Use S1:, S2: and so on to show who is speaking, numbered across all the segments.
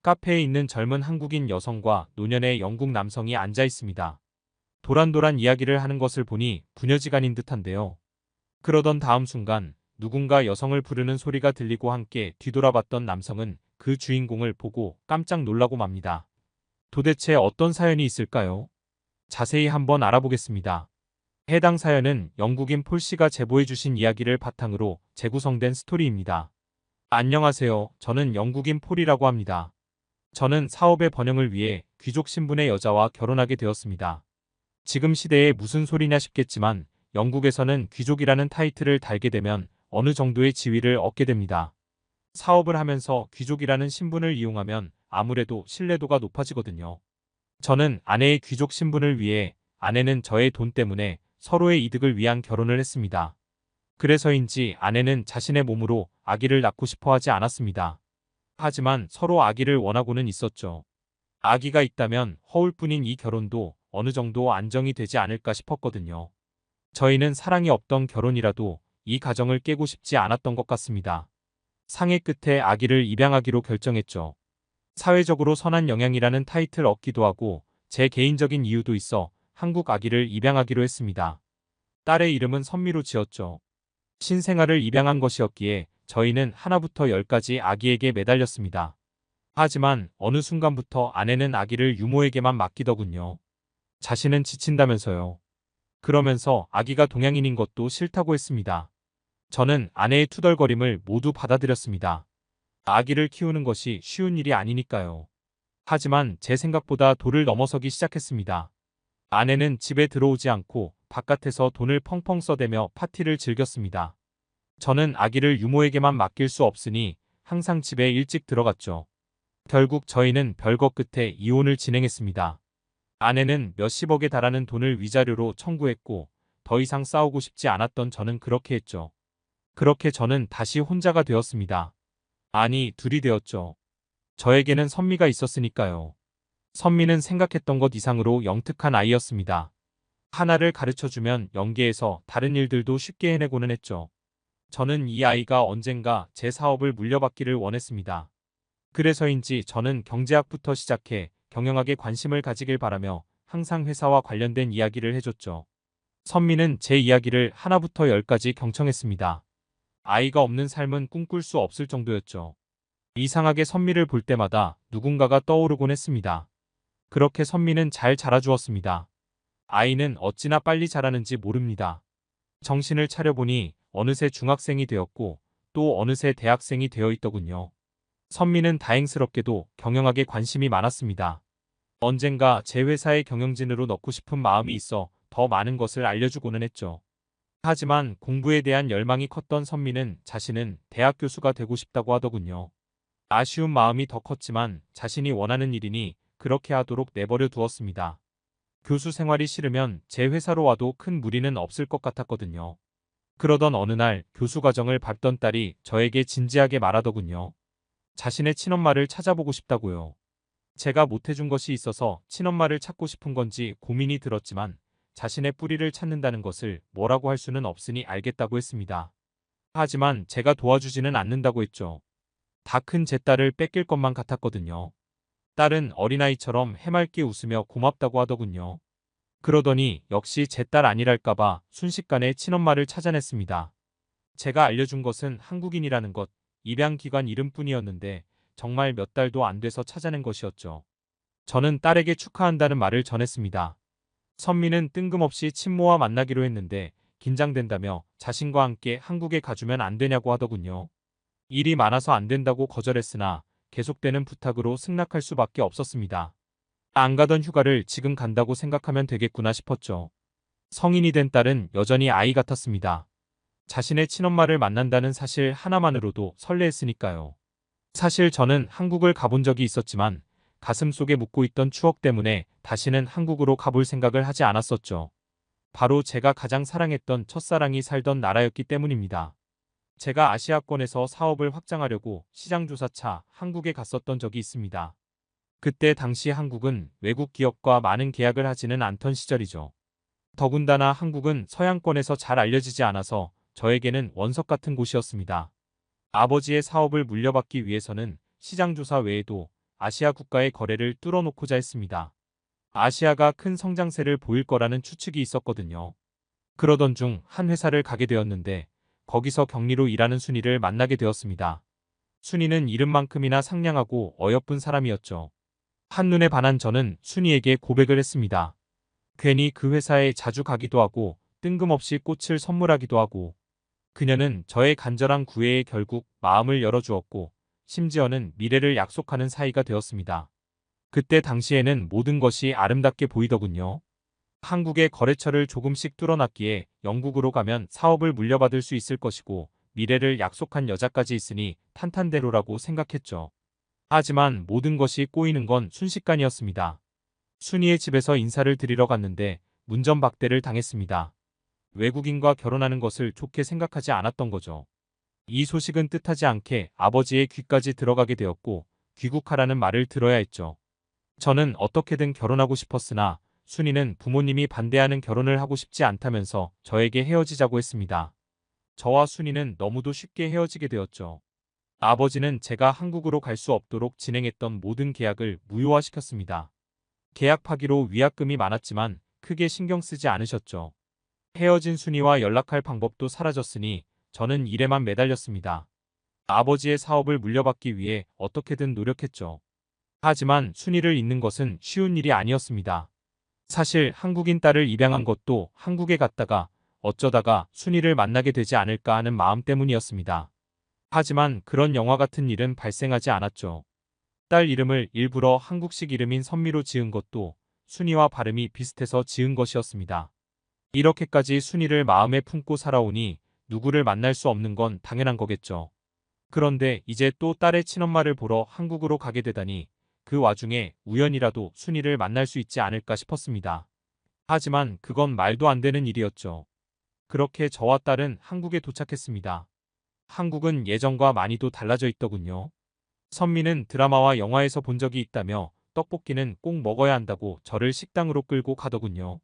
S1: 카페에 있는 젊은 한국인 여성과 노년의 영국 남성이 앉아 있습니다. 도란도란 이야기를 하는 것을 보니 부녀지간인 듯한데요. 그러던 다음 순간 누군가 여성을 부르는 소리가 들리고 함께 뒤돌아봤던 남성은 그 주인공을 보고 깜짝 놀라고 맙니다. 도대체 어떤 사연이 있을까요? 자세히 한번 알아보겠습니다. 해당 사연은 영국인 폴 씨가 제보해 주신 이야기를 바탕으로 재구성된 스토리입니다. 안녕하세요. 저는 영국인 폴이라고 합니다. 저는 사업의 번영을 위해 귀족 신분의 여자와 결혼하게 되었습니다. 지금 시대에 무슨 소리냐 싶겠지만 영국에서는 귀족이라는 타이틀을 달게 되면 어느 정도의 지위를 얻게 됩니다. 사업을 하면서 귀족이라는 신분을 이용하면 아무래도 신뢰도가 높아지거든요. 저는 아내의 귀족 신분을 위해 아내는 저의 돈 때문에 서로의 이득을 위한 결혼을 했습니다. 그래서인지 아내는 자신의 몸으로 아기를 낳고 싶어 하지 않았습니다. 하지만 서로 아기를 원하고는 있었죠. 아기가 있다면 허울뿐인 이 결혼도 어느 정도 안정이 되지 않을까 싶었거든요. 저희는 사랑이 없던 결혼이라도 이 가정을 깨고 싶지 않았던 것 같습니다. 상의 끝에 아기를 입양하기로 결정했죠. 사회적으로 선한 영향이라는 타이틀 얻기도 하고 제 개인적인 이유도 있어 한국 아기를 입양하기로 했습니다. 딸의 이름은 선미로 지었죠. 신생아를 입양한 것이었기에 저희는 하나부터 열까지 아기에게 매달렸습니다. 하지만 어느 순간부터 아내는 아기를 유모에게만 맡기더군요. 자신은 지친다면서요. 그러면서 아기가 동양인인 것도 싫다고 했습니다. 저는 아내의 투덜거림을 모두 받아들였습니다. 아기를 키우는 것이 쉬운 일이 아니니까요. 하지만 제 생각보다 도를 넘어서기 시작했습니다. 아내는 집에 들어오지 않고 바깥에서 돈을 펑펑 써대며 파티를 즐겼습니다. 저는 아기를 유모에게만 맡길 수 없으니 항상 집에 일찍 들어갔죠. 결국 저희는 별거 끝에 이혼을 진행했습니다. 아내는 몇십억에 달하는 돈을 위자료로 청구했고 더 이상 싸우고 싶지 않았던 저는 그렇게 했죠. 그렇게 저는 다시 혼자가 되었습니다. 아니, 둘이 되었죠. 저에게는 선미가 있었으니까요. 선미는 생각했던 것 이상으로 영특한 아이였습니다. 하나를 가르쳐주면 연계해서 다른 일들도 쉽게 해내고는 했죠. 저는 이 아이가 언젠가 제 사업을 물려받기를 원했습니다. 그래서인지 저는 경제학부터 시작해 경영학에 관심을 가지길 바라며 항상 회사와 관련된 이야기를 해줬죠. 선미는 제 이야기를 하나부터 열까지 경청했습니다. 아이가 없는 삶은 꿈꿀 수 없을 정도였죠. 이상하게 선미를 볼 때마다 누군가가 떠오르곤 했습니다. 그렇게 선미는 잘 자라주었습니다. 아이는 어찌나 빨리 자라는지 모릅니다. 정신을 차려보니 어느새 중학생이 되었고 또 어느새 대학생이 되어 있더군요. 선미는 다행스럽게도 경영학에 관심이 많았습니다. 언젠가 제 회사의 경영진으로 넣고 싶은 마음이 있어 더 많은 것을 알려주고는 했죠. 하지만 공부에 대한 열망이 컸던 선미는 자신은 대학 교수가 되고 싶다고 하더군요. 아쉬운 마음이 더 컸지만 자신이 원하는 일이니 그렇게 하도록 내버려 두었습니다. 교수 생활이 싫으면 제 회사로 와도 큰 무리는 없을 것 같았거든요. 그러던 어느 날 교수 과정을 밟던 딸이 저에게 진지하게 말하더군요. 자신의 친엄마를 찾아보고 싶다고요. 제가 못해준 것이 있어서 친엄마를 찾고 싶은 건지 고민이 들었지만 자신의 뿌리를 찾는다는 것을 뭐라고 할 수는 없으니 알겠다고 했습니다. 하지만 제가 도와주지는 않는다고 했죠. 다 큰 제 딸을 뺏길 것만 같았거든요. 딸은 어린아이처럼 해맑게 웃으며 고맙다고 하더군요. 그러더니 역시 제 딸 아니랄까봐 순식간에 친엄마를 찾아냈습니다. 제가 알려준 것은 한국인이라는 것, 입양기관 이름뿐이었는데 정말 몇 달도 안 돼서 찾아낸 것이었죠. 저는 딸에게 축하한다는 말을 전했습니다. 선미는 뜬금없이 친모와 만나기로 했는데 긴장된다며 자신과 함께 한국에 가주면 안 되냐고 하더군요. 일이 많아서 안 된다고 거절했으나 계속되는 부탁으로 승낙할 수밖에 없었습니다. 안 가던 휴가를 지금 간다고 생각하면 되겠구나 싶었죠. 성인이 된 딸은 여전히 아이 같았습니다. 자신의 친엄마를 만난다는 사실 하나만으로도 설레했으니까요. 사실 저는 한국을 가본 적이 있었지만 가슴속에 묻고 있던 추억 때문에 다시는 한국으로 가볼 생각을 하지 않았었죠. 바로 제가 가장 사랑했던 첫사랑이 살던 나라였기 때문입니다. 제가 아시아권에서 사업을 확장하려고 시장조사차 한국에 갔었던 적이 있습니다. 그때 당시 한국은 외국 기업과 많은 계약을 하지는 않던 시절이죠. 더군다나 한국은 서양권에서 잘 알려지지 않아서 저에게는 원석 같은 곳이었습니다. 아버지의 사업을 물려받기 위해서는 시장조사 외에도 아시아 국가의 거래를 뚫어놓고자 했습니다. 아시아가 큰 성장세를 보일 거라는 추측이 있었거든요. 그러던 중 한 회사를 가게 되었는데 거기서 격리로 일하는 순이를 만나게 되었습니다. 순이는 이름만큼이나 상냥하고 어여쁜 사람이었죠. 한눈에 반한 저는 순이에게 고백을 했습니다. 괜히 그 회사에 자주 가기도 하고 뜬금없이 꽃을 선물하기도 하고 그녀는 저의 간절한 구애에 결국 마음을 열어주었고 심지어는 미래를 약속하는 사이가 되었습니다. 그때 당시에는 모든 것이 아름답게 보이더군요. 한국의 거래처를 조금씩 뚫어놨기에 영국으로 가면 사업을 물려받을 수 있을 것이고 미래를 약속한 여자까지 있으니 탄탄대로라고 생각했죠. 하지만 모든 것이 꼬이는 건 순식간이었습니다. 순이의 집에서 인사를 드리러 갔는데 문전박대를 당했습니다. 외국인과 결혼하는 것을 좋게 생각하지 않았던 거죠. 이 소식은 뜻하지 않게 아버지의 귀까지 들어가게 되었고 귀국하라는 말을 들어야 했죠. 저는 어떻게든 결혼하고 싶었으나 순이는 부모님이 반대하는 결혼을 하고 싶지 않다면서 저에게 헤어지자고 했습니다. 저와 순이는 너무도 쉽게 헤어지게 되었죠. 아버지는 제가 한국으로 갈 수 없도록 진행했던 모든 계약을 무효화시켰습니다. 계약 파기로 위약금이 많았지만 크게 신경 쓰지 않으셨죠. 헤어진 순이와 연락할 방법도 사라졌으니 저는 일에만 매달렸습니다. 아버지의 사업을 물려받기 위해 어떻게든 노력했죠. 하지만 순이를 잇는 것은 쉬운 일이 아니었습니다. 사실 한국인 딸을 입양한 것도 한국에 갔다가 어쩌다가 순이를 만나게 되지 않을까 하는 마음 때문이었습니다. 하지만 그런 영화 같은 일은 발생하지 않았죠. 딸 이름을 일부러 한국식 이름인 선미로 지은 것도 순이와 발음이 비슷해서 지은 것이었습니다. 이렇게까지 순이를 마음에 품고 살아오니 누구를 만날 수 없는 건 당연한 거겠죠. 그런데 이제 또 딸의 친엄마를 보러 한국으로 가게 되다니 그 와중에 우연이라도 순이를 만날 수 있지 않을까 싶었습니다. 하지만 그건 말도 안 되는 일이었죠. 그렇게 저와 딸은 한국에 도착했습니다. 한국은 예전과 많이도 달라져 있더군요. 선미는 드라마와 영화에서 본 적이 있다며 떡볶이는 꼭 먹어야 한다고 저를 식당으로 끌고 가더군요.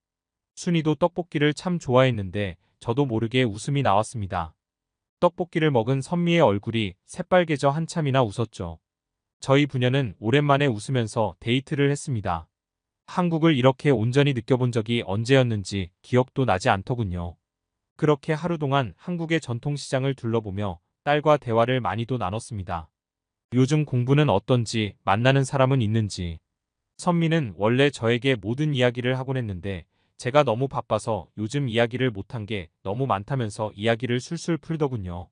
S1: 순이도 떡볶이를 참 좋아했는데 저도 모르게 웃음이 나왔습니다. 떡볶이를 먹은 선미의 얼굴이 새빨개져 한참이나 웃었죠. 저희 부녀는 오랜만에 웃으면서 데이트를 했습니다. 한국을 이렇게 온전히 느껴본 적이 언제였는지 기억도 나지 않더군요. 그렇게 하루 동안 한국의 전통시장을 둘러보며 딸과 대화를 많이도 나눴습니다. 요즘 공부는 어떤지, 만나는 사람은 있는지. 선미는 원래 저에게 모든 이야기를 하곤 했는데 제가 너무 바빠서 요즘 이야기를 못한 게 너무 많다면서 이야기를 술술 풀더군요.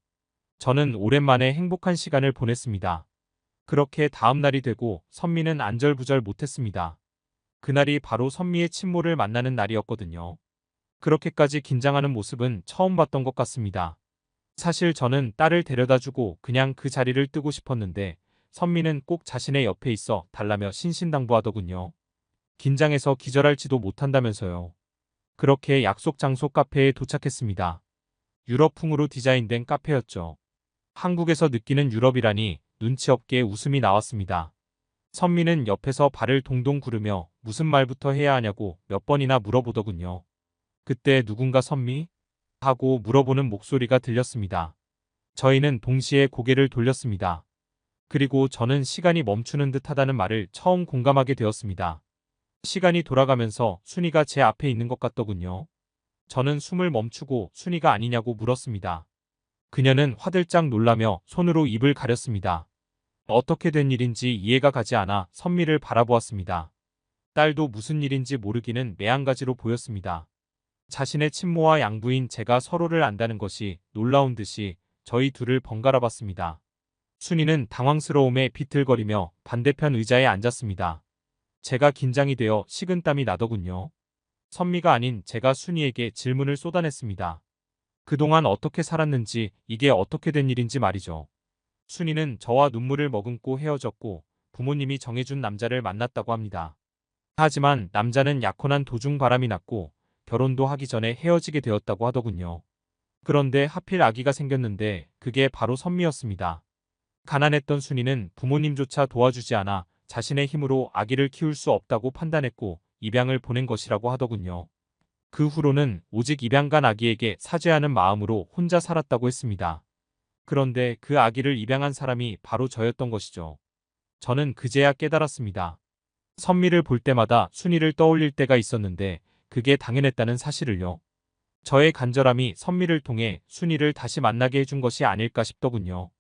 S1: 저는 오랜만에 행복한 시간을 보냈습니다. 그렇게 다음 날이 되고 선미는 안절부절 못했습니다. 그날이 바로 선미의 친모를 만나는 날이었거든요. 그렇게까지 긴장하는 모습은 처음 봤던 것 같습니다. 사실 저는 딸을 데려다주고 그냥 그 자리를 뜨고 싶었는데 선미는 꼭 자신의 옆에 있어 달라며 신신당부하더군요. 긴장해서 기절할지도 못한다면서요. 그렇게 약속 장소 카페에 도착했습니다. 유럽풍으로 디자인된 카페였죠. 한국에서 느끼는 유럽이라니 눈치 없게 웃음이 나왔습니다. 선미는 옆에서 발을 동동 구르며 무슨 말부터 해야 하냐고 몇 번이나 물어보더군요. 그때 누군가 선미? 하고 물어보는 목소리가 들렸습니다. 저희는 동시에 고개를 돌렸습니다. 그리고 저는 시간이 멈추는 듯하다는 말을 처음 공감하게 되었습니다. 시간이 돌아가면서 순이가 제 앞에 있는 것 같더군요. 저는 숨을 멈추고 순이가 아니냐고 물었습니다. 그녀는 화들짝 놀라며 손으로 입을 가렸습니다. 어떻게 된 일인지 이해가 가지 않아 선미를 바라보았습니다. 딸도 무슨 일인지 모르기는 매한가지로 보였습니다. 자신의 친모와 양부인 제가 서로를 안다는 것이 놀라운 듯이 저희 둘을 번갈아 봤습니다. 순이는 당황스러움에 비틀거리며 반대편 의자에 앉았습니다. 제가 긴장이 되어 식은땀이 나더군요. 선미가 아닌 제가 순이에게 질문을 쏟아냈습니다. 그동안 어떻게 살았는지 이게 어떻게 된 일인지 말이죠. 순이는 저와 눈물을 머금고 헤어졌고 부모님이 정해준 남자를 만났다고 합니다. 하지만 남자는 약혼한 도중 바람이 났고 결혼도 하기 전에 헤어지게 되었다고 하더군요. 그런데 하필 아기가 생겼는데 그게 바로 선미였습니다. 가난했던 순이는 부모님조차 도와주지 않아 자신의 힘으로 아기를 키울 수 없다고 판단했고 입양을 보낸 것이라고 하더군요. 그 후로는 오직 입양간 아기에게 사죄하는 마음으로 혼자 살았다고 했습니다. 그런데 그 아기를 입양한 사람이 바로 저였던 것이죠. 저는 그제야 깨달았습니다. 선미를 볼 때마다 순이를 떠올릴 때가 있었는데 그게 당연했다는 사실을요. 저의 간절함이 선미를 통해 순이를 다시 만나게 해준 것이 아닐까 싶더군요.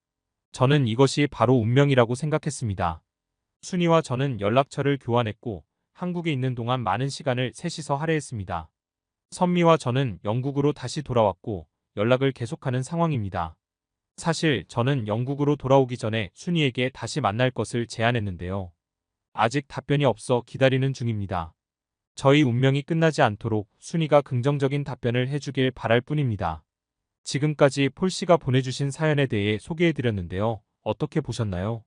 S1: 저는 이것이 바로 운명이라고 생각했습니다. 순이와 저는 연락처를 교환했고 한국에 있는 동안 많은 시간을 셋이서 할애했습니다. 선미와 저는 영국으로 다시 돌아왔고 연락을 계속하는 상황입니다. 사실 저는 영국으로 돌아오기 전에 순이에게 다시 만날 것을 제안했는데요. 아직 답변이 없어 기다리는 중입니다. 저희 운명이 끝나지 않도록 순이가 긍정적인 답변을 해주길 바랄 뿐입니다. 지금까지 폴씨가 보내주신 사연에 대해 소개해드렸는데요. 어떻게 보셨나요?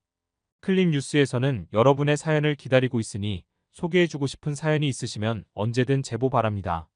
S1: 클립 뉴스에서는 여러분의 사연을 기다리고 있으니 소개해주고 싶은 사연이 있으시면 언제든 제보 바랍니다.